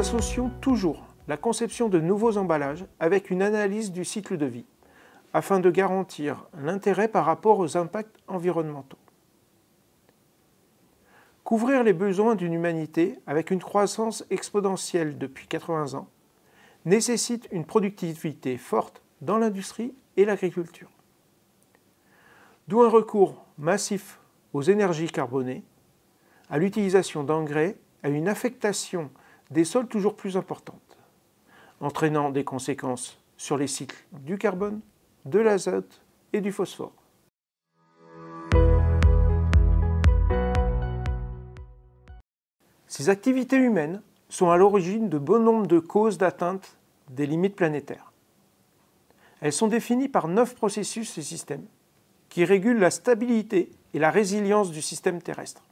associons toujours la conception de nouveaux emballages avec une analyse du cycle de vie, afin de garantir l'intérêt par rapport aux impacts environnementaux. Couvrir les besoins d'une humanité avec une croissance exponentielle depuis 80 ans nécessite une productivité forte dans l'industrie et l'agriculture. D'où un recours massif aux énergies carbonées, à l'utilisation d'engrais, à une affectation des sols toujours plus importante, entraînant des conséquences sur les cycles du carbone, de l'azote et du phosphore. Ces activités humaines sont à l'origine de bon nombre de causes d'atteinte des limites planétaires. Elles sont définies par 9 processus et systèmes qui régulent la stabilité et la résilience du système terrestre.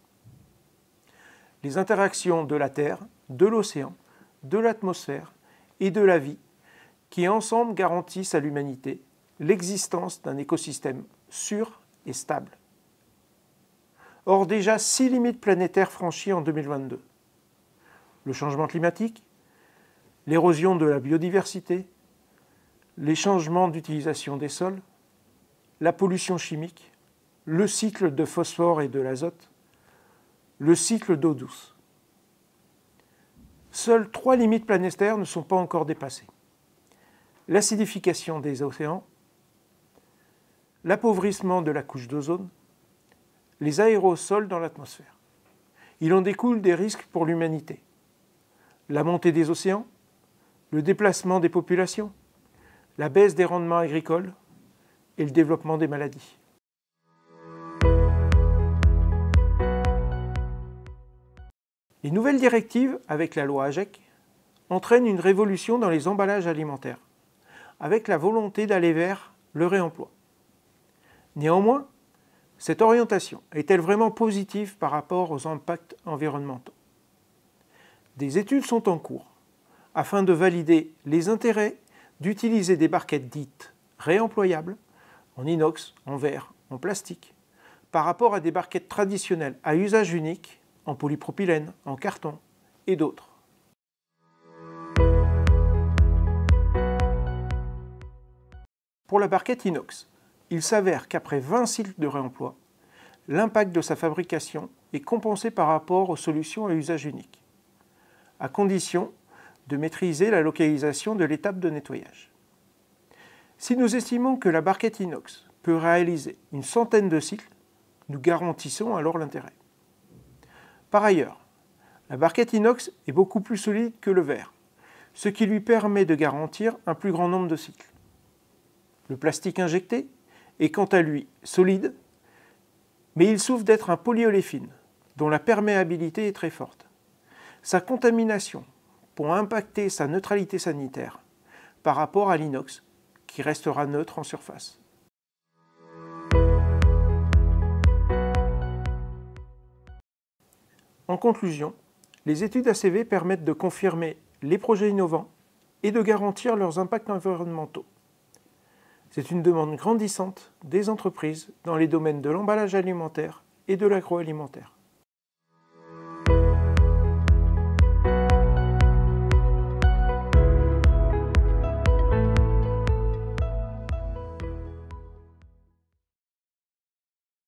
Les interactions de la Terre, de l'océan, de l'atmosphère et de la vie qui ensemble garantissent à l'humanité l'existence d'un écosystème sûr et stable. Or, déjà 6 limites planétaires franchies en 2022. Le changement climatique, l'érosion de la biodiversité, les changements d'utilisation des sols, la pollution chimique, le cycle de phosphore et de l'azote, le cycle d'eau douce. Seules 3 limites planétaires ne sont pas encore dépassées. L'acidification des océans, l'appauvrissement de la couche d'ozone, les aérosols dans l'atmosphère. Il en découle des risques pour l'humanité. La montée des océans, le déplacement des populations, la baisse des rendements agricoles et le développement des maladies. Les nouvelles directives, avec la loi AGEC, entraînent une révolution dans les emballages alimentaires, avec la volonté d'aller vers le réemploi. Néanmoins, cette orientation est-elle vraiment positive par rapport aux impacts environnementaux? Des études sont en cours afin de valider les intérêts d'utiliser des barquettes dites réemployables, en inox, en verre, en plastique, par rapport à des barquettes traditionnelles à usage unique, en polypropylène, en carton et d'autres. Pour la barquette inox, il s'avère qu'après 20 cycles de réemploi, l'impact de sa fabrication est compensé par rapport aux solutions à usage unique, à condition de maîtriser la localisation de l'étape de nettoyage. Si nous estimons que la barquette inox peut réaliser une centaine de cycles, nous garantissons alors l'intérêt. Par ailleurs, la barquette inox est beaucoup plus solide que le verre, ce qui lui permet de garantir un plus grand nombre de cycles. Le plastique injecté est quant à lui solide, mais il souffre d'être un polyolefine, dont la perméabilité est très forte. Sa contamination peut impacter sa neutralité sanitaire par rapport à l'inox, qui restera neutre en surface. En conclusion, les études ACV permettent de confirmer les projets innovants et de garantir leurs impacts environnementaux. C'est une demande grandissante des entreprises dans les domaines de l'emballage alimentaire et de l'agroalimentaire.